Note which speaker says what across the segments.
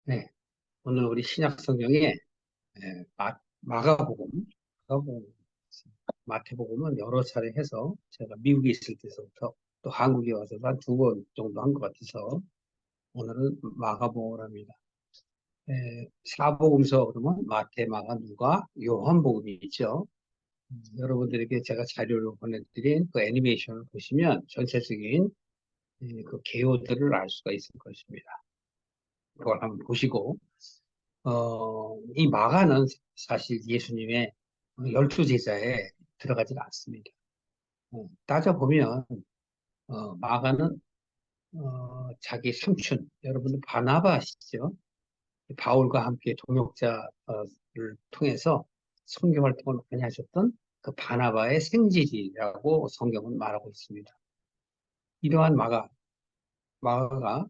Speaker 1: 네, 오늘 우리 신약 성경에 마가복음, 마가복음, 마태복음은 여러 차례 해서 제가 미국에 있을 때서부터 또 한국에 와서 한 두 번 정도 한 것 같아서 오늘은 마가복음을 합니다. 사복음서 그러면 마태, 마가, 누가, 요한복음이 있죠. 여러분들에게 제가 자료를 보내드린 그 애니메이션을 보시면 전체적인 그 개요들을 알 수가 있을 것입니다. 그걸 한번 보시고 이 마가는 사실 예수님의 열두 제자에 들어가지 않습니다. 따져보면, 마가는, 자기 삼촌, 여러분들 바나바 아시죠? 바울과 함께 동역자를 통해서 선교 활동을 많이 하셨던 그 바나바의 생질이라고 성경은 말하고 있습니다. 이러한 마가가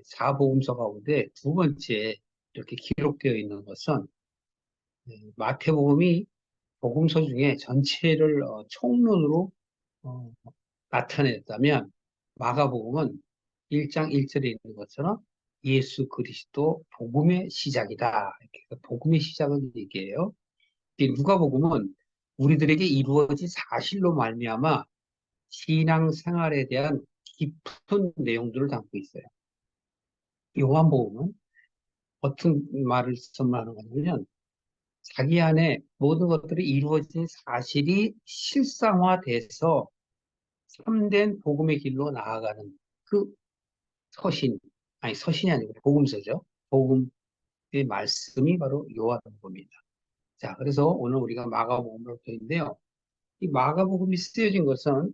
Speaker 1: 사복음서 가운데 두 번째 이렇게 기록되어 있는 것은 마태복음이 복음서 중에 전체를 총론으로 어, 나타냈다면 마가복음은 1장 1절에 있는 것처럼 예수 그리스도 복음의 시작이다. 이렇게 복음의 시작을 얘기해요. 이 누가복음은 우리들에게 이루어진 사실로 말미암아 신앙 생활에 대한 깊은 내용들을 담고 있어요. 요한복음은 어떤 말을 선말하는 거냐면 자기 안에 모든 것들이 이루어진 사실이 실상화돼서 참된 복음의 길로 나아가는 그 서신, 아니 서신이 아니고 복음서죠. 복음의 말씀이 바로 요한복음입니다. 자, 그래서 오늘 우리가 마가복음을 볼 텐데요. 이 마가복음이 쓰여진 것은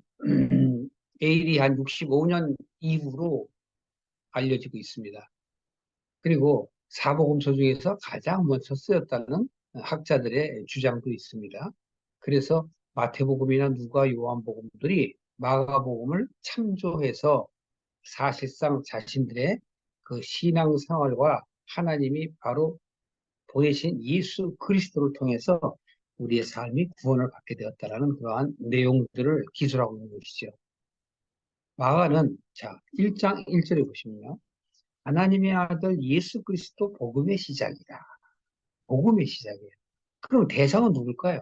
Speaker 1: AD 한 65년 이후로 알려지고 있습니다. 그리고 사복음서 중에서 가장 먼저 쓰였다는 학자들의 주장도 있습니다. 그래서 마태복음이나 누가 요한복음들이 마가복음을 참조해서 사실상 자신들의 그 신앙생활과 하나님이 바로 보내신 예수 그리스도를 통해서 우리의 삶이 구원을 받게 되었다라는 그러한 내용들을 기술하고 있는 것이죠. 마가는 자 1장 1절에 보시면요. 하나님의 아들 예수 그리스도 복음의 시작이다. 복음의 시작이에요. 그럼 대상은 누굴까요?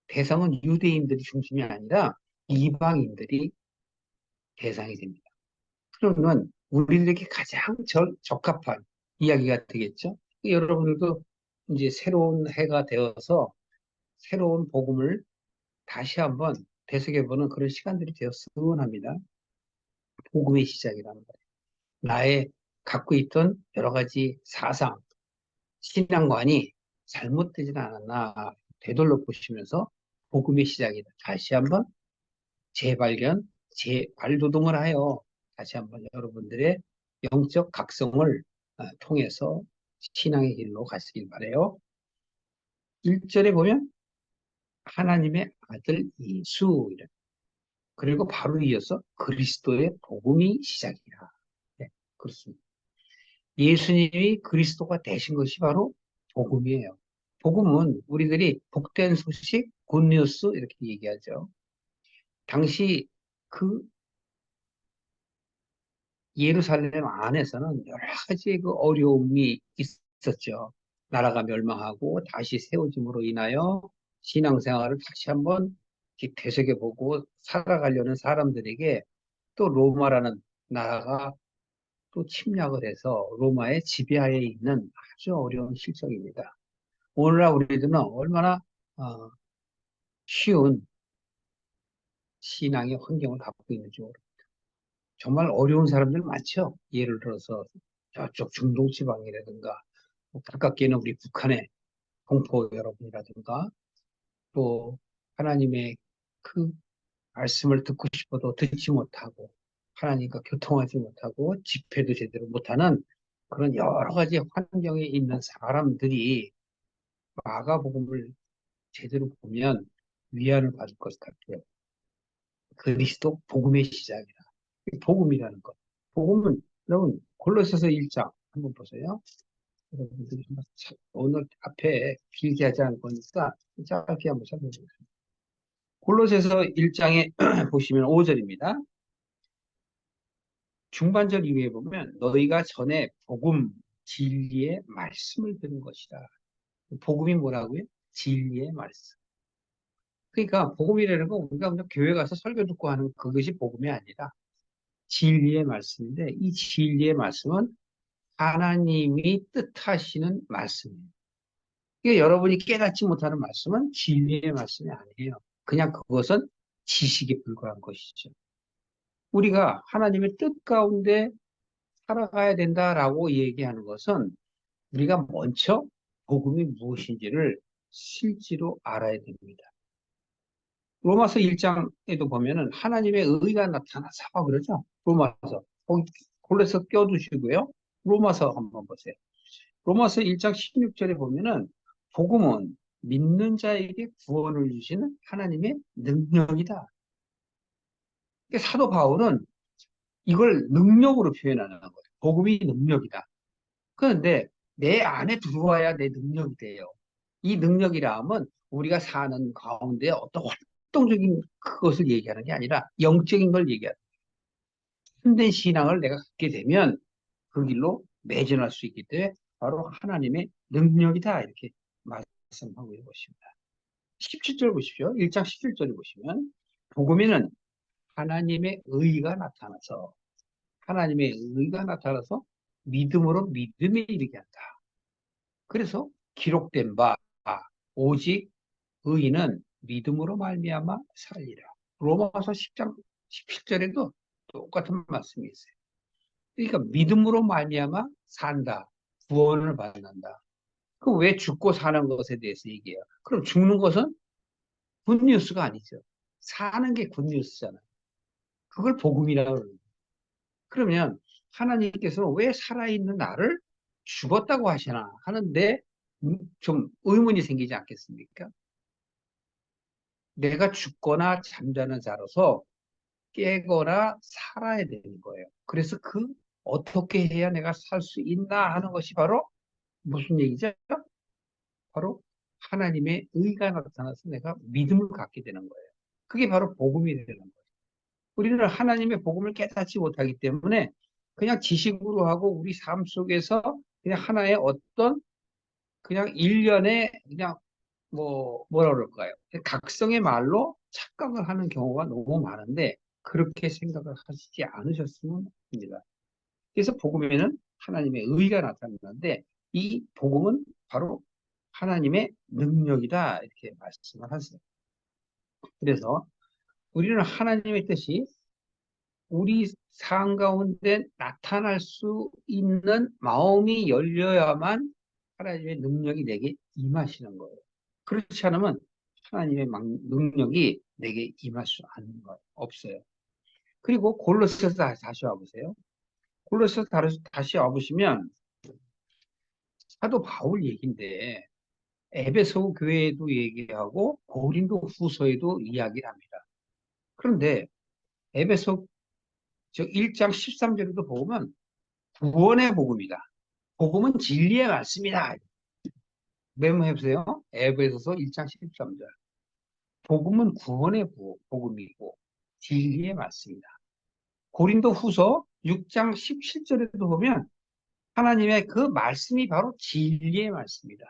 Speaker 1: 대상은 유대인들이 중심이 아니라 이방인들이 대상이 됩니다. 그러면 우리들에게 가장 적합한 이야기가 되겠죠. 여러분들도 이제 새로운 해가 되어서 새로운 복음을 다시 한번 되새겨보는 그런 시간들이 되었으면 합니다. 복음의 시작이라는 거예요. 나의 갖고 있던 여러 가지 사상, 신앙관이 잘못되진 않았나 되돌려 보시면서 복음의 시작이다. 다시 한번 재발견, 재발돋움을 하여 다시 한번 여러분들의 영적 각성을 통해서 신앙의 길로 가시길 바래요. 1절에 보면 하나님의 아들 예수 그리고 바로 이어서 그리스도의 복음이 시작이라. 네, 그렇습니다. 예수님이 그리스도가 되신 것이 바로 복음이에요. 복음은 우리들이 복된 소식, 굿뉴스 이렇게 얘기하죠. 당시 그 예루살렘 안에서는 여러 가지 그 어려움이 있었죠. 나라가 멸망하고 다시 세워짐으로 인하여 신앙생활을 다시 한번 이렇게 되새겨보고 살아가려는 사람들에게 또 로마라는 나라가 또 침략을 해서 로마의 지배하에 있는 아주 어려운 실정입니다. 오늘날 우리들은 얼마나 어, 쉬운 신앙의 환경을 갖고 있는지 모릅니다. 정말 어려운 사람들 많죠. 예를 들어서 저쪽 중동 지방이라든가 가깝게는 우리 북한의 동포 여러분이라든가 또 하나님의 그 말씀을 듣고 싶어도 듣지 못하고 하나님과 교통하지 못하고 집회도 제대로 못하는 그런 여러 가지 환경에 있는 사람들이 마가복음을 제대로 보면 위안을 받을 것 같아요. 그리스도 복음의 시작이다. 복음이라는 것. 복음은 여러분 골로새서 1장 한번 보세요. 여러분들이 오늘 앞에 길게 하지 않을 거니까 짧게 한번 살펴보겠습니다. 골로새서 1장에 보시면 5절입니다. 중반절 이후에 보면 너희가 전에 복음, 진리의 말씀을 듣는 것이다. 복음이 뭐라고요? 진리의 말씀. 그러니까 복음이라는 건 우리가 그냥 교회 가서 설교 듣고 하는 그것이 복음이 아니라 진리의 말씀인데, 이 진리의 말씀은 하나님이 뜻하시는 말씀이에요. 그러니까 여러분이 깨닫지 못하는 말씀은 진리의 말씀이 아니에요. 그냥 그것은 지식에 불과한 것이죠. 우리가 하나님의 뜻 가운데 살아가야 된다라고 얘기하는 것은 우리가 먼저 복음이 무엇인지를 실제로 알아야 됩니다. 로마서 1장에도 보면은 하나님의 의가 나타나서 그러죠. 로마서. 거기 골에서 껴두시고요. 로마서 한번 보세요. 로마서 1장 16절에 보면은 복음은 믿는 자에게 구원을 주시는 하나님의 능력이다. 그러니까 사도 바울은 이걸 능력으로 표현하는 거예요. 복음이 능력이다. 그런데 내 안에 들어와야 내 능력이 돼요. 이 능력이라 하면 우리가 사는 가운데 어떤 활동적인 그것을 얘기하는 게 아니라 영적인 걸 얘기하는 거예요. 참된 신앙을 내가 갖게 되면 그 길로 매진할 수 있기 때문에 바로 하나님의 능력이다. 이렇게 말씀하고 있습니다. 17절 보십시오. 1장 17절을 보시면 복음에는 하나님의 의가 나타나서 믿음으로 믿음에 이르게 한다. 그래서 기록된 바 오직 의인은 믿음으로 말미암아 살리라. 로마서 10장 17절에도 똑같은 말씀이 있어요. 그러니까 믿음으로 말미암아 산다. 구원을 받는다. 그럼 왜 죽고 사는 것에 대해서 얘기해요? 그럼 죽는 것은 굿뉴스가 아니죠. 사는 게 굿뉴스잖아요. 그걸 복음이라고 그러는 거예요. 그러면 하나님께서는 왜 살아있는 나를 죽었다고 하시나 하는데 좀 의문이 생기지 않겠습니까? 내가 죽거나 잠자는 자로서 깨거나 살아야 되는 거예요. 그래서 어떻게 해야 내가 살 수 있나 하는 것이 바로 무슨 얘기죠? 바로 하나님의 의가 나타나서 내가 믿음을 갖게 되는 거예요. 그게 바로 복음이 되는 거예요. 우리는 하나님의 복음을 깨닫지 못하기 때문에 그냥 지식으로 하고 우리 삶 속에서 그냥 하나의 어떤 그냥 일련의 그냥 뭐라 그럴까요? 각성의 말로 착각을 하는 경우가 너무 많은데 그렇게 생각을 하시지 않으셨으면 합니다. 그래서 복음에는 하나님의 의가 나타나는데 이 복음은 바로 하나님의 능력이다 이렇게 말씀을 하세요. 그래서 우리는 하나님의 뜻이 우리 삶 가운데 나타날 수 있는 마음이 열려야만 하나님의 능력이 내게 임하시는 거예요. 그렇지 않으면 하나님의 능력이 내게 임할 수 없어요. 그리고 골로새서 다시 와보세요. 골로새서 다시 와보시면 사도 바울 얘기인데 에베소 교회에도 얘기하고 고린도 후서에도 이야기를 합니다. 그런데 에베소 1장 13절에도 보면 구원의 복음이다. 복음은 진리의 말씀이다. 메모해보세요. 에베소서 1장 13절. 복음은 구원의 복음이고 진리의 말씀이다. 고린도 후서 6장 17절에도 보면 하나님의 그 말씀이 바로 진리의 말씀이다.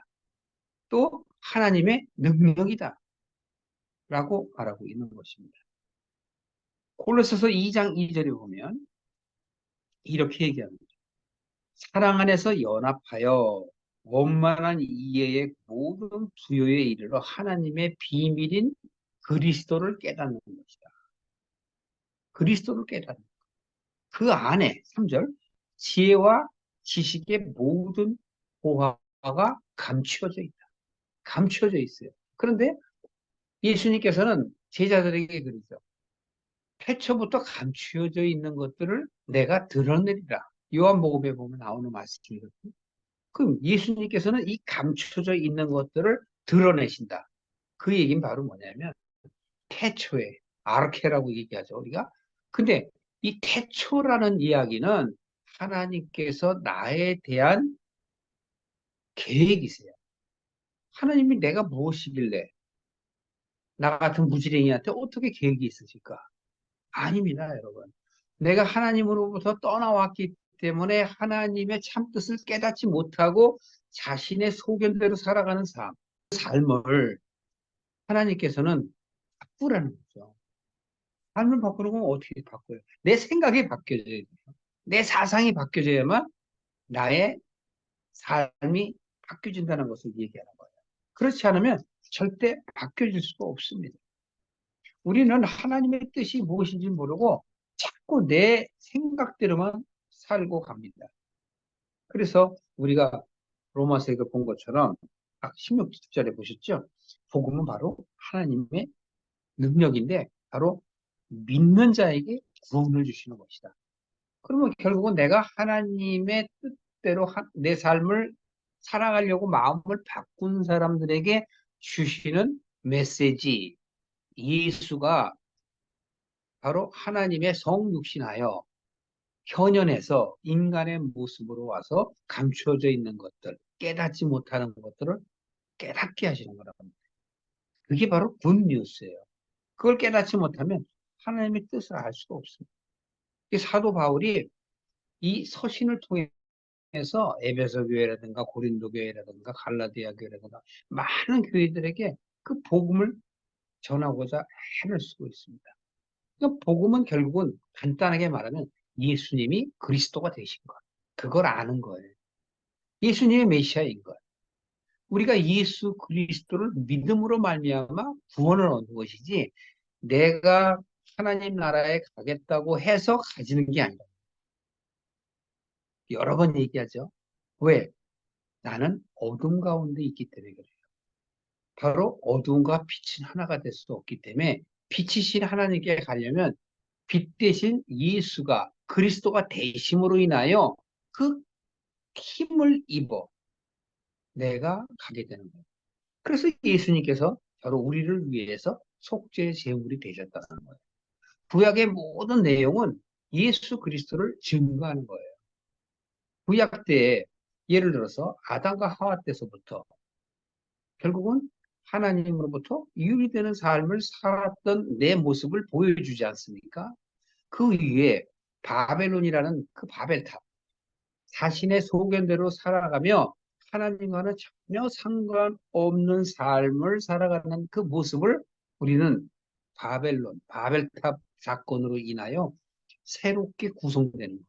Speaker 1: 또 하나님의 능력이다. 라고 말하고 있는 것입니다. 골로새서 2장 2절에 보면 이렇게 얘기합니다. 사랑 안에서 연합하여 원만한 이해의 모든 부요에 이르러 하나님의 비밀인 그리스도를 깨닫는 것이다. 그리스도를 깨닫는 것. 그 안에 3절 지혜와 지식의 모든 보화가 감추어져 있다. 감추어져 있어요. 그런데 예수님께서는 제자들에게 그러죠. 태초부터 감추어져 있는 것들을 내가 드러내리라. 요한복음에 보면 나오는 말씀이거든요. 그럼 예수님께서는 이 감춰져 있는 것들을 드러내신다. 그 얘기는 바로 뭐냐면 태초에 아르케라고 얘기하죠, 우리가. 근데 이 태초라는 이야기는 하나님께서 나에 대한 계획이세요. 하나님이 내가 무엇이길래 나 같은 무지랭이한테 어떻게 계획이 있으실까? 아닙니다, 여러분. 내가 하나님으로부터 떠나왔기 때문에 하나님의 참 뜻을 깨닫지 못하고 자신의 소견대로 살아가는 삶을 하나님께서는 바꾸라는 거죠. 삶을 바꾸는 건 어떻게 바꿔요? 내 생각이 바뀌어져야 돼요. 내 사상이 바뀌어져야만 나의 삶이 바뀌어진다는 것을 얘기하는 거예요. 그렇지 않으면 절대 바뀌어질 수가 없습니다. 우리는 하나님의 뜻이 무엇인지 모르고 자꾸 내 생각대로만 살고 갑니다. 그래서 우리가 로마서에 본 것처럼 16절에 보셨죠? 복음은 바로 하나님의 능력인데 바로 믿는 자에게 구원을 주시는 것이다. 그러면 결국은 내가 하나님의 뜻대로 내 삶을 살아가려고 마음을 바꾼 사람들에게 주시는 메시지, 예수가 바로 하나님의 성육신하여 현현에서 인간의 모습으로 와서 감추어져 있는 것들, 깨닫지 못하는 것들을 깨닫게 하시는 거랍니다. 그게 바로 굿뉴스예요. 그걸 깨닫지 못하면 하나님의 뜻을 알 수가 없습니다. 사도 바울이 이 서신을 통해서 에베소 교회라든가 고린도 교회라든가 갈라디아 교회라든가 많은 교회들에게 그 복음을 전하고자 애를 쓰고 있습니다. 그러니까 복음은 결국은 간단하게 말하면 예수님이 그리스도가 되신 것. 그걸 아는 거예요. 예수님이 메시아인 것. 우리가 예수 그리스도를 믿음으로 말미암아 구원을 얻는 것이지 내가 하나님 나라에 가겠다고 해서 가지는 게 아니라 여러 번 얘기하죠. 왜? 나는 어둠 가운데 있기 때문에 그래요. 바로 어둠과 빛은 하나가 될 수 없기 때문에 빛이신 하나님께 가려면 빛 대신 예수가 그리스도가 되심으로 인하여 그 힘을 입어 내가 가게 되는 거예요. 그래서 예수님께서 바로 우리를 위해서 속죄의 제물이 되셨다는 거예요. 구약의 모든 내용은 예수 그리스도를 증거하는 거예요. 구약 때에 예를 들어서 아담과 하와 때서부터 결국은 하나님으로부터 유리되는 삶을 살았던 내 모습을 보여주지 않습니까? 그 위에 바벨론이라는 그 바벨탑, 자신의 소견대로 살아가며 하나님과는 전혀 상관없는 삶을 살아가는 그 모습을 우리는 바벨탑 사건으로 인하여 새롭게 구성되는 거예요.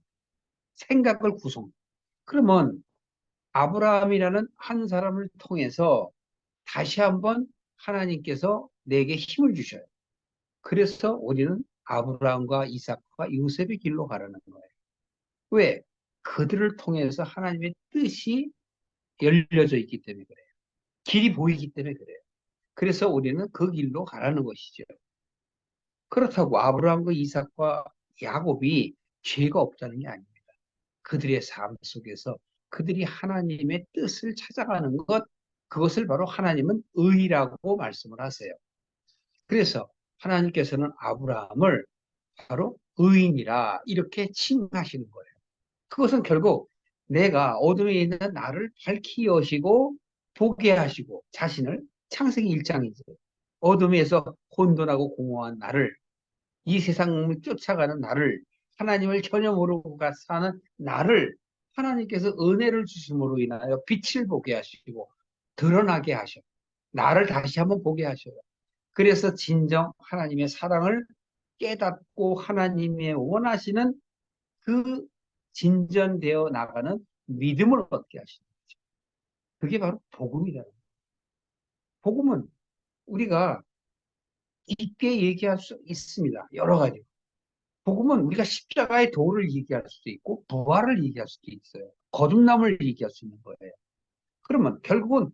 Speaker 1: 생각을 구성. 그러면 아브라함이라는 한 사람을 통해서 다시 한번 하나님께서 내게 힘을 주셔요. 그래서 우리는 아브라함과 이삭과 요셉의 길로 가라는 거예요. 왜? 그들을 통해서 하나님의 뜻이 열려져 있기 때문에 그래요. 길이 보이기 때문에 그래요. 그래서 우리는 그 길로 가라는 것이죠. 그렇다고 아브라함과 이삭과 야곱이 죄가 없다는 게 아닙니다. 그들의 삶 속에서 그들이 하나님의 뜻을 찾아가는 것, 그것을 바로 하나님은 의라고 말씀을 하세요. 그래서 하나님께서는 아브라함을 바로 의인이라 이렇게 칭하시는 거예요. 그것은 결국 내가 어둠에 있는 나를 밝히 여시고 보게 하시고 자신을 창세기 1장이죠. 어둠에서 혼돈하고 공허한 나를 이 세상을 쫓아가는 나를 하나님을 전혀 모르고 사는 나를 하나님께서 은혜를 주심으로 인하여 빛을 보게 하시고 드러나게 하셔. 나를 다시 한번 보게 하셔요. 그래서 진정 하나님의 사랑을 깨닫고 하나님의 원하시는 그 진전되어 나가는 믿음을 얻게 하시는 거죠. 그게 바로 복음이라는 거예요. 복음은 우리가 깊게 얘기할 수 있습니다. 여러 가지. 복음은 우리가 십자가의 도를 얘기할 수도 있고 부활을 얘기할 수도 있어요. 거듭남을 얘기할 수 있는 거예요. 그러면 결국은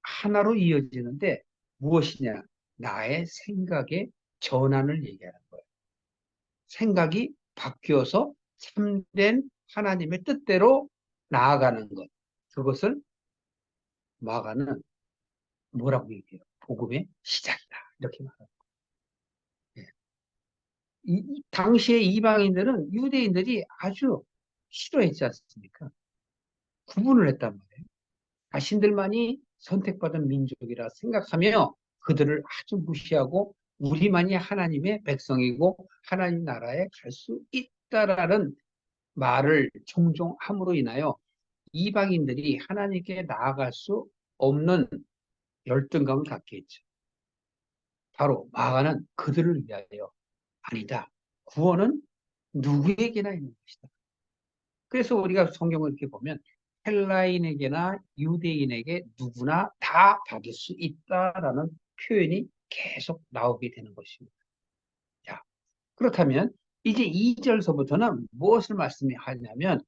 Speaker 1: 하나로 이어지는데 무엇이냐? 나의 생각의 전환을 얘기하는 거예요. 생각이 바뀌어서 참된 하나님의 뜻대로 나아가는 것. 그것을 마가는 뭐라고 얘기해요? 복음의 시작이다. 이렇게 말합니다. 예. 당시의 이방인들은 유대인들이 아주 싫어했지 않습니까? 구분을 했단 말이에요. 자신들만이 선택받은 민족이라 생각하며 그들을 아주 무시하고 우리만이 하나님의 백성이고 하나님 나라에 갈 수 있다라는 말을 종종 함으로 인하여 이방인들이 하나님께 나아갈 수 없는 열등감을 갖게 했죠. 바로 마가는 그들을 위하여 아니다. 구원은 누구에게나 있는 것이다. 그래서 우리가 성경을 이렇게 보면 헬라인에게나 유대인에게 누구나 다 받을 수 있다라는 표현이 계속 나오게 되는 것입니다. 자, 그렇다면 이제 2절서부터는 무엇을 말씀하냐면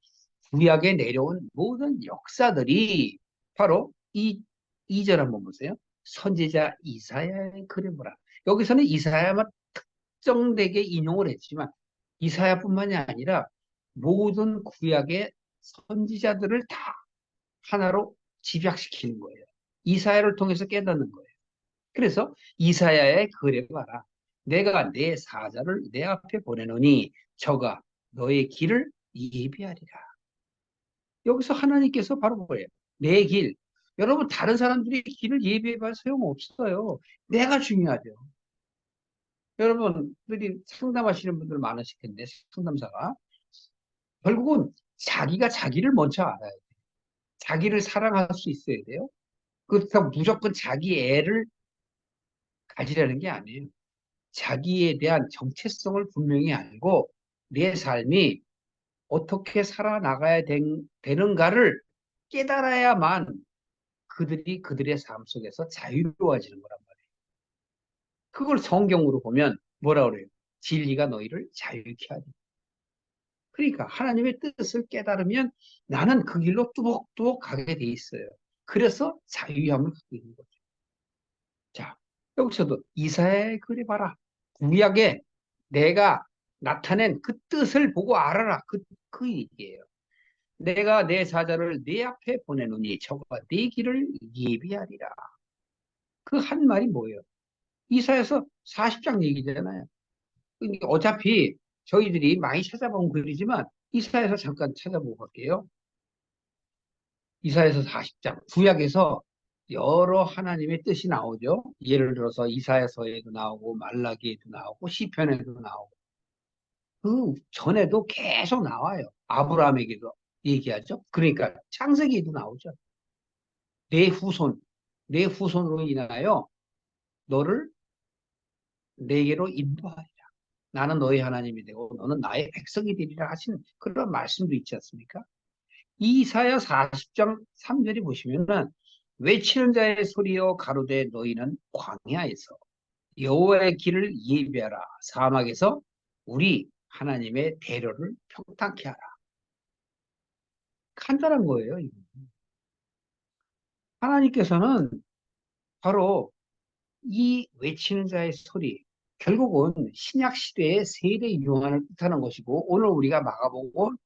Speaker 1: 구약에 내려온 모든 역사들이 바로 이 2절 한번 보세요. 선지자 이사야의 글을 보라. 여기서는 이사야만 특정되게 인용을 했지만 이사야뿐만이 아니라 모든 구약의 선지자들을 다 하나로 집약시키는 거예요. 이사야를 통해서 깨닫는 거예요. 그래서 이사야의 글에 봐라. 내가 내 사자를 내 앞에 보내노니 저가 너의 길을 예비하리라. 여기서 하나님께서 바로 뭐예요? 내 길. 여러분 다른 사람들이 길을 예비해봐야 소용없어요. 내가 중요하죠. 여러분들이 상담하시는 분들 많으실 텐데 상담사가 결국은 자기가 자기를 먼저 알아야 돼요. 자기를 사랑할 수 있어야 돼요. 그렇다고 무조건 자기 애를 가지라는 게 아니에요. 자기에 대한 정체성을 분명히 알고 내 삶이 어떻게 살아나가야 되는가를 깨달아야만 그들이 그들의 삶 속에서 자유로워지는 거란 말이에요. 그걸 성경으로 보면 뭐라 그래요? 진리가 너희를 자유케 하리. 그러니까 하나님의 뜻을 깨달으면 나는 그 길로 뚜벅뚜벅 가게 돼 있어요. 그래서 자유함을 갖고 있는 거죠. 자, 여기서도 이사야의 글에 봐라. 구약에 내가 나타낸 그 뜻을 보고 알아라. 그 얘기예요. 내가 내 사자를 네 앞에 보내노니 저가 네 길을 예비하리라. 그 한 말이 뭐예요? 이사야서 40장 얘기잖아요. 그러니까 어차피 저희들이 많이 찾아본 글이지만 이사야서 잠깐 찾아보고 갈게요. 이사야서 40장 구약에서 여러 하나님의 뜻이 나오죠. 예를 들어서 이사야서에도 나오고 말라기에도 나오고 시편에도 나오고 그 전에도 계속 나와요. 아브라함에게도 얘기하죠. 그러니까 창세기에도 나오죠. 내 후손, 내 후손으로 인하여 너를 내게로 인도하리라. 나는 너의 하나님이 되고 너는 나의 백성이 되리라 하신 그런 말씀도 있지 않습니까? 이사야 40장 3절에 보시면은 외치는 자의 소리여 가로되 너희는 광야에서 여호와의 길을 예비하라. 사막에서 우리 하나님의 대로를 평탄케 하라. 간단한 거예요. 하나님께서는 바로 이 외치는 자의 소리, 결국은 신약 시대의 세대 유한을 뜻하는 것이고 오늘 우리가 마가복음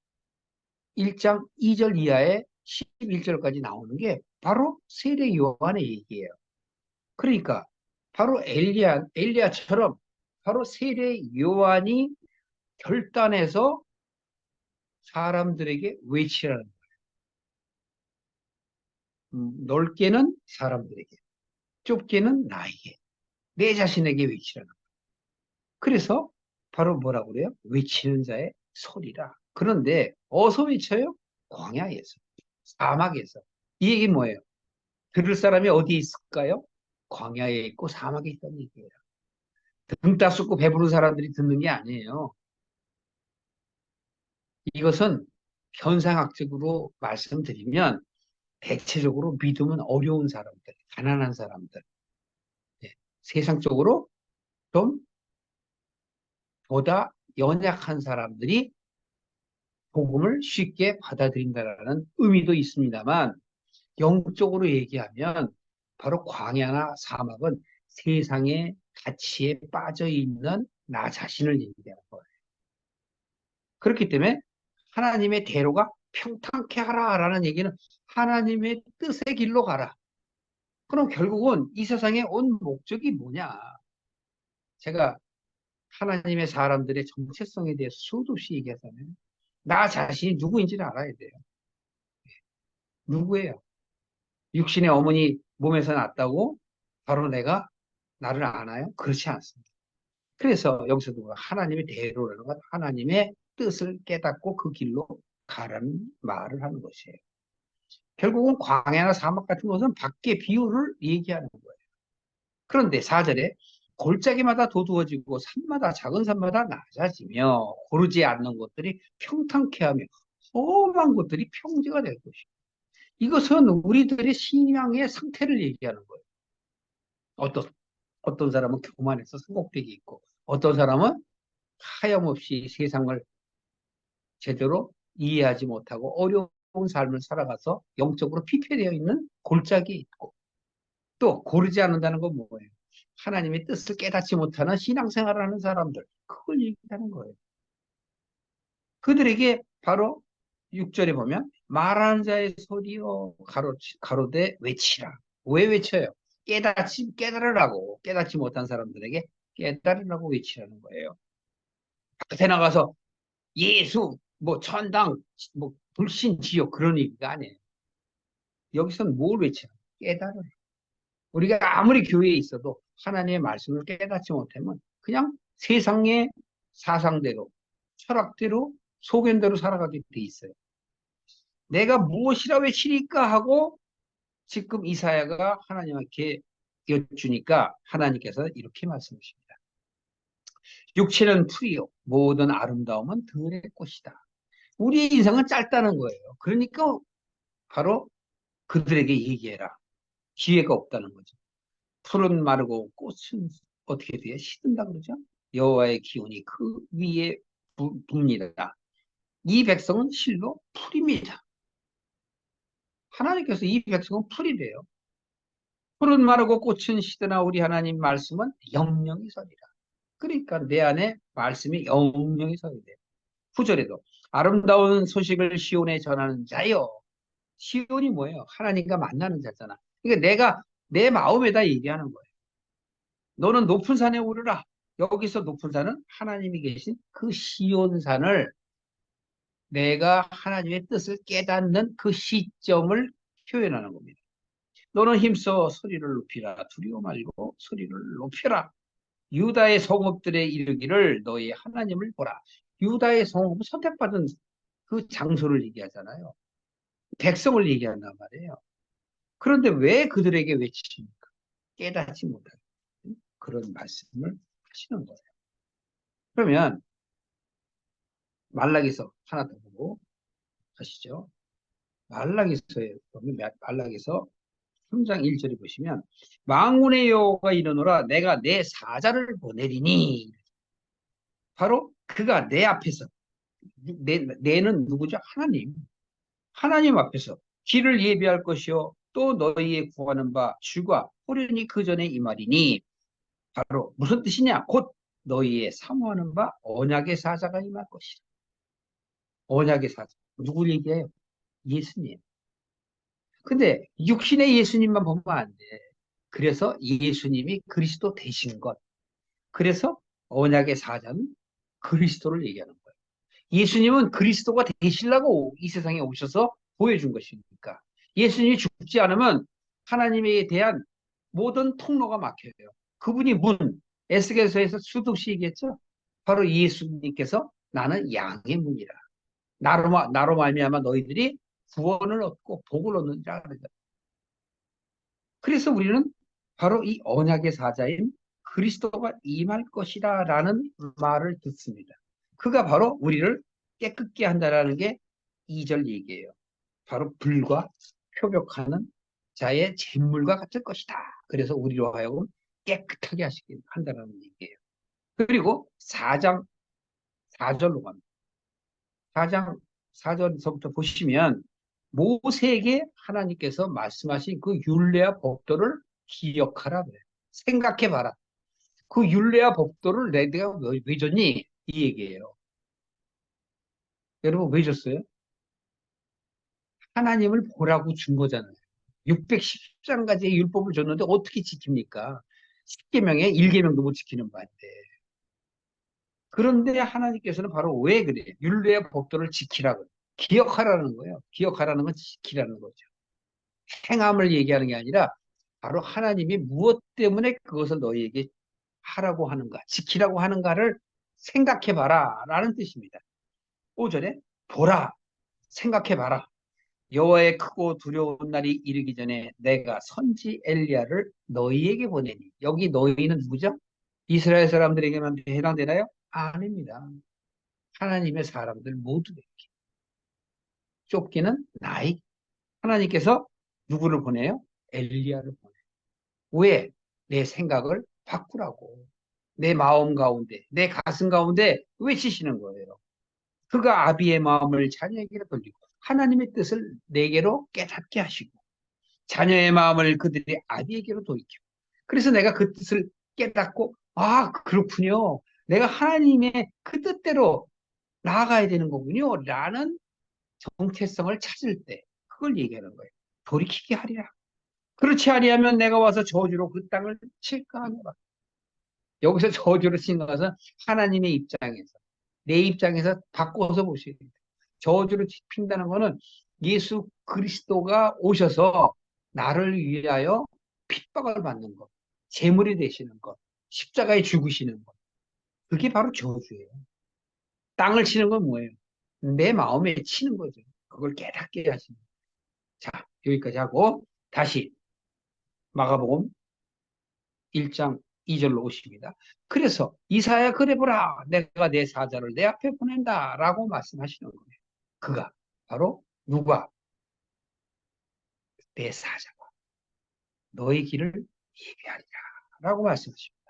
Speaker 1: 1장 2절 이하에 11절까지 나오는 게 바로 세대 요한의 얘기예요. 그러니까 바로 엘리야처럼 바로 세대 요한이 결단해서 사람들에게 외치라는 넓게는 사람들에게, 좁게는 나에게, 내 자신에게 외치라는 거예요. 그래서 바로 뭐라고 그래요? 외치는 자의 소리라. 그런데 어디서 외쳐요? 광야에서, 사막에서. 이 얘기 뭐예요? 들을 사람이 어디 있을까요? 광야에 있고 사막에 있다는 얘기예요. 등 따숩고 배부른 사람들이 듣는 게 아니에요. 이것은 현상학적으로 말씀드리면 대체적으로 믿음은 어려운 사람들, 가난한 사람들, 예, 세상적으로 좀 보다 연약한 사람들이 복음을 쉽게 받아들인다는 의미도 있습니다만 영적으로 얘기하면 바로 광야나 사막은 세상의 가치에 빠져 있는 나 자신을 얘기하는 거예요. 그렇기 때문에 하나님의 대로가 평탄케 하라라는 얘기는 하나님의 뜻의 길로 가라. 그럼 결국은 이 세상에 온 목적이 뭐냐? 제가 하나님의 사람들의 정체성에 대해서 수도 없이 얘기하잖아요. 나 자신이 누구인지를 알아야 돼요. 누구예요? 육신의 어머니 몸에서 났다고 바로 내가 나를 아나요? 그렇지 않습니다. 그래서 여기서도 하나님의 대로라는 것, 하나님의 뜻을 깨닫고 그 길로 가라는 말을 하는 것이에요. 결국은 광야나 사막 같은 것은 밖의 비유를 얘기하는 거예요. 그런데 4절에 골짜기마다 도두어지고 산마다 작은 산마다 낮아지며 고르지 않는 것들이 평탄케 하며 험한 것들이 평지가 될 것이요. 이것은 우리들의 신앙의 상태를 얘기하는 거예요. 어떤 사람은 교만해서 성공되게 있고 어떤 사람은 하염없이 세상을 제대로 이해하지 못하고 어려운 삶을 살아가서 영적으로 피폐되어 있는 골짜기에 있고 또 고르지 않는다는 건 뭐예요? 하나님의 뜻을 깨닫지 못하는 신앙생활을 하는 사람들 그걸 얘기하는 거예요. 그들에게 바로 6절에 보면 말하는 자의 소리요 가로되 외치라. 왜 외쳐요? 깨달으라고 깨닫지 못한 사람들에게 깨달으라고 외치라는 거예요. 밖에 나가서 예수 뭐 천당 뭐 불신 지옥 그런 얘기가 아니에요. 여기서는 뭘 외쳐요? 깨달으라. 우리가 아무리 교회에 있어도 하나님의 말씀을 깨닫지 못하면 그냥 세상의 사상대로 철학대로 소견대로 살아가게 돼 있어요. 내가 무엇이라 외치리까 하고 지금 이사야가 하나님께 여쭈니까 하나님께서 이렇게 말씀하십니다. 육체는 풀이요 모든 아름다움은 들의 꽃이다. 우리의 인생은 짧다는 거예요. 그러니까 바로 그들에게 얘기해라. 기회가 없다는 거죠. 풀은 마르고 꽃은 어떻게 돼요? 시든다 그러죠? 여호와의 기운이 그 위에 붑니다. 이 백성은 실로 풀입니다. 하나님께서 이 백성은 풀이래요. 풀은 마르고 꽃은 시드나 우리 하나님 말씀은 영영이 서리라. 그러니까 내 안에 말씀이 영영이 서야 돼요. 9절에도 아름다운 소식을 시온에 전하는 자여. 시온이 뭐예요? 하나님과 만나는 자잖아. 그러니까 내가 내 마음에다 얘기하는 거예요. 너는 높은 산에 오르라. 여기서 높은 산은 하나님이 계신 그 시온산을 내가 하나님의 뜻을 깨닫는 그 시점을 표현하는 겁니다. 너는 힘써 소리를 높이라. 두려워 말고 소리를 높여라. 유다의 성읍들에 이르기를 너희 하나님을 보라. 유다의 성읍은 선택받은 그 장소를 얘기하잖아요. 백성을 얘기한단 말이에요. 그런데 왜 그들에게 외치십니까? 깨닫지 못하는 그런 말씀을 하시는 거예요. 그러면 말라기서 하나 더 보고 가시죠. 말라기서에 보면 말라기서 3장 1절에 보시면 만군의 여호와가 이르노라 내가 내 사자를 보내리니 바로 그가 내 앞에서 내는 누구죠? 하나님. 하나님 앞에서 길을 예비할 것이요 또 너희의 구하는 바 주가 호련히 그 전에 이 말이니 바로 무슨 뜻이냐? 곧 너희의 사모하는 바 언약의 사자가 임할 것이다. 언약의 사자. 누굴 얘기해요? 예수님. 근데 육신의 예수님만 보면 안 돼. 그래서 예수님이 그리스도 되신 것. 그래서 언약의 사자는 그리스도를 얘기하는 거예요. 예수님은 그리스도가 되시려고 이 세상에 오셔서 보여준 것이니까. 예수님이 죽지 않으면 하나님에 대한 모든 통로가 막혀요. 그분이 문, 에스겔서에서 수도 없이 얘기했죠. 바로 예수님께서 나는 양의 문이라. 나로 말미암아 너희들이 구원을 얻고 복을 얻는지라 그러죠. 그래서 우리는 바로 이 언약의 사자인 그리스도가 임할 것이다 라는 말을 듣습니다. 그가 바로 우리를 깨끗게 한다라는 게 2절 얘기예요. 바로 불과 표벽하는 자의 잿물과 같을 것이다. 그래서 우리로 하여금 깨끗하게 하시게 한다는 얘기예요. 그리고 4장 4절로 갑니다. 4장 4절서부터 보시면 모세에게 하나님께서 말씀하신 그 율례와 법도를 기억하라 그래요. 생각해봐라. 그 율례와 법도를 내가 왜 줬니? 이 얘기예요. 여러분 왜 줬어요? 하나님을 보라고 준 거잖아요. 613가지의 율법을 줬는데 어떻게 지킵니까? 10계명에 1계명도 못 지키는 바인데. 그런데 하나님께서는 바로 왜 그래요? 율례와 법도를 지키라고. 기억하라는 거예요. 기억하라는 건 지키라는 거죠. 행함을 얘기하는 게 아니라 바로 하나님이 무엇 때문에 그것을 너희에게 하라고 하는가, 지키라고 하는가를 생각해 봐라 라는 뜻입니다. 5절에 보라, 생각해봐라. 여호와의 크고 두려운 날이 이르기 전에 내가 선지 엘리야를 너희에게 보내니. 여기 너희는 누구죠? 이스라엘 사람들에게만 해당되나요? 아닙니다. 하나님의 사람들 모두에게. 쫓기는 나에게. 하나님께서 누구를 보내요? 엘리야를 보내요. 왜? 내 생각을 바꾸라고. 내 마음 가운데, 내 가슴 가운데 외치시는 거예요. 그가 아비의 마음을 자녀에게로 돌리고 하나님의 뜻을 내게로 깨닫게 하시고 자녀의 마음을 그들의 아비에게로 돌리고, 그래서 내가 그 뜻을 깨닫고, 아, 그렇군요. 내가 하나님의 그 뜻대로 나아가야 되는 거군요. 라는 정체성을 찾을 때 그걸 얘기하는 거예요. 돌이키게 하리라. 그렇지 아니하면 내가 와서 저주로 그 땅을 칠까 하노라. 여기서 저주로 치는 것은 하나님의 입장에서, 내 입장에서 바꿔서 보셔야 됩니다. 저주로 핀다는 것은 예수 그리스도가 오셔서 나를 위하여 핍박을 받는 것, 제물이 되시는 것, 십자가에 죽으시는 것. 그게 바로 저주예요. 땅을 치는 건 뭐예요? 내 마음에 치는 거죠. 그걸 깨닫게 하시는 거예요. 자, 여기까지 하고 다시 마가복음 1장 2절로 오십니다. 그래서 이사야 그래 보라, 내가 내 사자를 내 앞에 보낸다 라고 말씀하시는 거예요. 그가 바로 누가? 내 사자가 너의 길을 예비하리라 라고 말씀하십니다.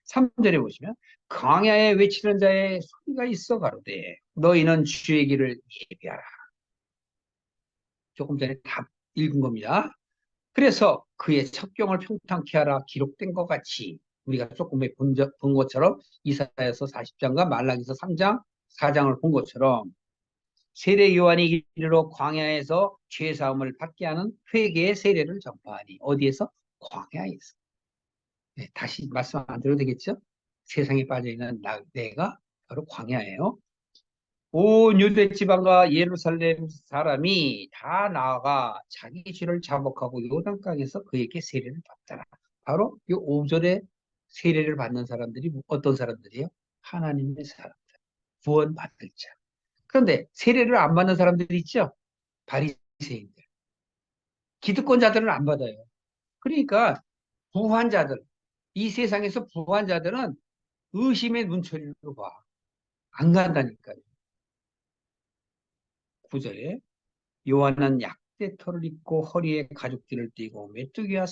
Speaker 1: 3절에 보시면 광야에 외치는 자의 소리가 있어 가로되 너희는 주의 길을 예비하라. 조금 전에 다 읽은 겁니다. 그래서 그의 첩경을 평탄케 하라 기록된 것 같이, 우리가 조금 본 것처럼 이사야서 40장과 말라기서 3장, 4장을 본 것처럼 세례 요한이 이르러 광야에서 죄 사함을 받게 하는 회개의 세례를 전파하니. 어디에서? 광야에서. 네, 다시 말씀 안 드려도 되겠죠? 세상에 빠져 있는 내가 바로 광야예요. 온 유대 지방과 예루살렘 사람이 다 나아가 자기 죄를 자복하고 요단강에서 그에게 세례를 받더라. 바로 이 5절에 세례를 받는 사람들이 어떤 사람들이에요? 하나님의 사람들, 구원받을 자. 그런데 세례를 안 받는 사람들이 있죠? 바리새인들, 기득권자들은 안 받아요. 그러니까 부한자들, 이 세상에서 부한자들은 의심의 눈초리로 봐. 안 간다니까요. 9절에 요한은 약대털을 입고 허리에 가죽띠를 띠고 메뚜기와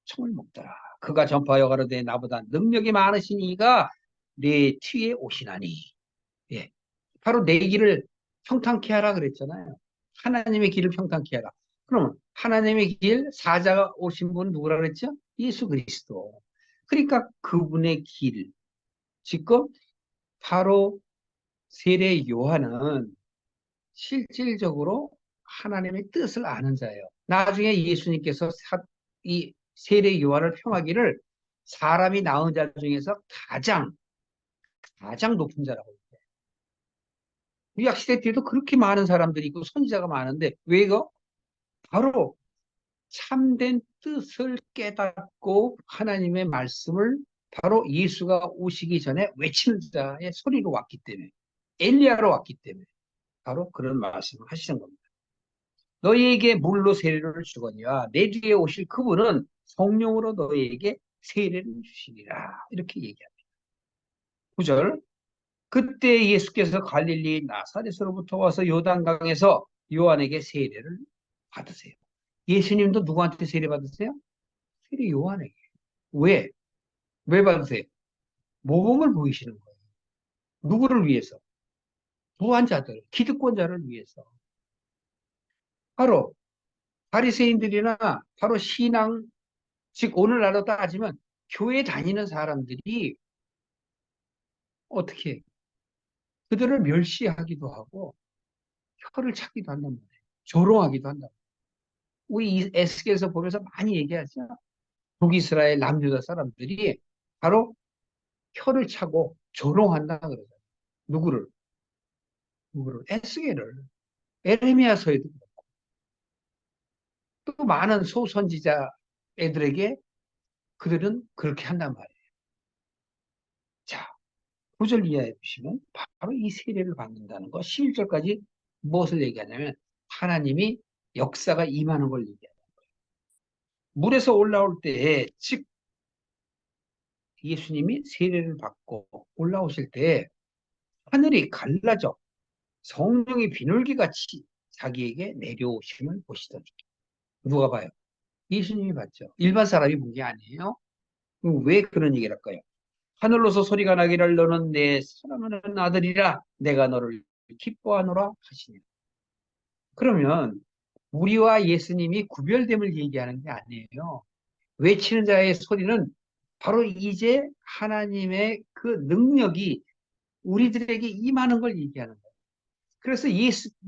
Speaker 1: 청을 먹더라. 그가 전파하여 가로되 나보다 능력이 많으신 이가 내 뒤에 오시나니. 예, 바로 내 길을 평탄케 하라 그랬잖아요. 하나님의 길을 평탄케 하라. 그러면 하나님의 길 사자가 오신 분 누구라 그랬죠? 예수 그리스도. 그러니까 그분의 길, 지금 바로 세례 요한은 실질적으로 하나님의 뜻을 아는 자예요. 나중에 예수님께서 이 세례 요한을 평하기를 사람이 낳은 자 중에서 가장 높은 자라고 해요. 구약시대 때도 그렇게 많은 사람들이 있고 선지자가 많은데 왜요? 바로 참된 뜻을 깨닫고 하나님의 말씀을 바로 예수가 오시기 전에 외치는 자의 소리로 왔기 때문에, 엘리야로 왔기 때문에 바로 그런 말씀을 하시는 겁니다. 너희에게 물로 세례를 주거니와 내 뒤에 오실 그분은 성령으로 너희에게 세례를 주시리라. 이렇게 얘기합니다. 9절. 그때 예수께서 갈릴리 나사렛으로부터 와서 요단강에서 요한에게 세례를 받으세요. 예수님도 누구한테 세례 받으세요? 세례 요한에게. 왜? 왜 받으세요? 모범을 보이시는 거예요. 누구를 위해서? 부한자들, 기득권자를 위해서. 바로 바리새인들이나 바로 신앙, 즉 오늘날로 따지면 교회 다니는 사람들이 어떻게 그들을 멸시하기도 하고 혀를 찾기도 한단 말이에요. 조롱하기도 한다. 우리 에스겔에서 보면서 많이 얘기하죠. 북이스라엘 남유다 사람들이 바로 혀를 차고 조롱한다 그러잖아요. 누구를? 누구를? 에스겔을. 에레미야서에도 그렇고 또 많은 소선지자 애들에게 그들은 그렇게 한단 말이에요. 자, 9절 이하에 보시면 바로 이 세례를 받는다는 거. 11절까지 무엇을 얘기하냐면 하나님이 역사가 임하는 걸 얘기해요. 물에서 올라올 때, 즉 예수님이 세례를 받고 올라오실 때 하늘이 갈라져 성령의 비둘기같이 자기에게 내려오심을 보시더니. 누가 봐요? 예수님이 봤죠. 일반 사람이 본 게 아니에요. 그럼 왜 그런 얘기를 할까요? 하늘로서 소리가 나기를 너는 내 사랑하는 아들이라 내가 너를 기뻐하노라 하시니. 그러면 우리와 예수님이 구별됨을 얘기하는 게 아니에요. 외치는 자의 소리는 바로 이제 하나님의 그 능력이 우리들에게 임하는 걸 얘기하는 거예요. 그래서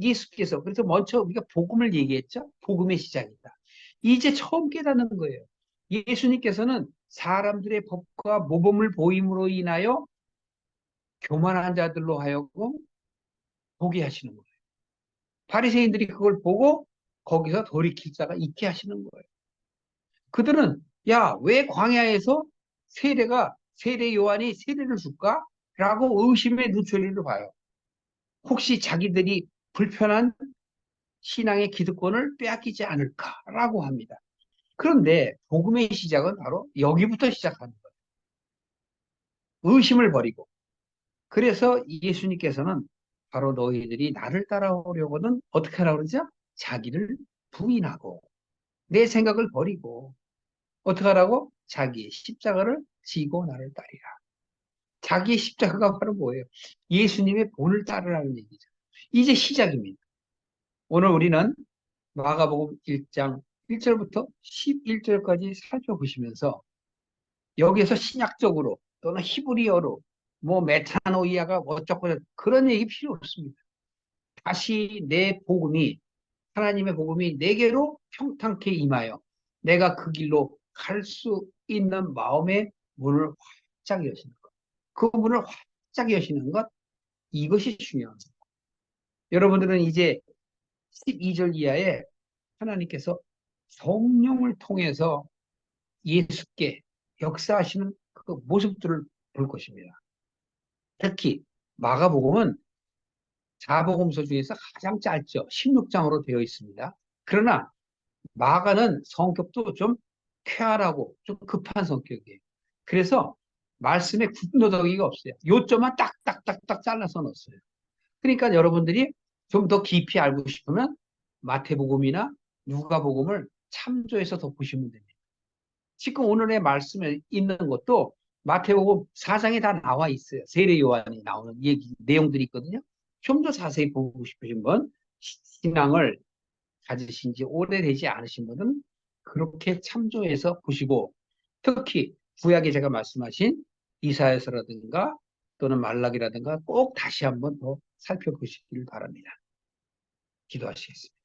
Speaker 1: 예수께서, 그래서 먼저 우리가 복음을 얘기했죠. 복음의 시작이다. 이제 처음 깨닫는 거예요. 예수님께서는 사람들의 법과 모범을 보임으로 인하여 교만한 자들로 하여금 보게 하시는 거예요. 바리새인들이 그걸 보고 거기서 돌이킬 자가 있게 하시는 거예요. 그들은 야, 왜 광야에서 세례 요한이 세례를 줄까? 라고 의심의 눈초리를 봐요. 혹시 자기들이 불편한 신앙의 기득권을 빼앗기지 않을까라고 합니다. 그런데 복음의 시작은 바로 여기부터 시작하는 거예요. 의심을 버리고. 그래서 예수님께서는 바로 너희들이 나를 따라오려거든 어떻게 하라고 그러죠? 자기를 부인하고 내 생각을 버리고 어떻게 하라고? 자기의 십자가를 지고 나를 따르라. 자기의 십자가가 바로 뭐예요? 예수님의 본을 따르라는 얘기죠. 이제 시작입니다. 오늘 우리는 마가복음 1장 1절부터 11절까지 살펴보시면서 여기에서 신약적으로 또는 히브리어로 뭐 메타노이아가 어쩌고 그런 얘기 필요 없습니다. 다시 내 복음이 하나님의 복음이 내게로 평탄케 임하여 내가 그 길로 갈 수 있는 마음의 문을 활짝 여시는 것. 그 문을 활짝 여시는 것, 이것이 중요합니다. 여러분들은 이제 12절 이하에 하나님께서 성령을 통해서 예수께 역사하시는 그 모습들을 볼 것입니다. 특히 마가복음은 사복음서 중에서 가장 짧죠. 16장으로 되어 있습니다. 그러나 마가는 성격도 좀 쾌활하고 좀 급한 성격이에요. 그래서 말씀에 군더더기가 없어요. 요점만 딱딱딱딱 잘라서 넣었어요. 그러니까 여러분들이 좀 더 깊이 알고 싶으면 마태복음이나 누가복음을 참조해서 더 보시면 됩니다. 지금 오늘의 말씀에 있는 것도 마태복음 4장에 다 나와 있어요. 세례 요한이 나오는 얘기, 내용들이 있거든요. 좀 더 자세히 보고 싶으신 분, 신앙을 가지신 지 오래되지 않으신 분은 그렇게 참조해서 보시고, 특히 구약에 제가 말씀하신 이사야서라든가 또는 말라기라든가 꼭 다시 한번 더 살펴보시기를 바랍니다. 기도하시겠습니다.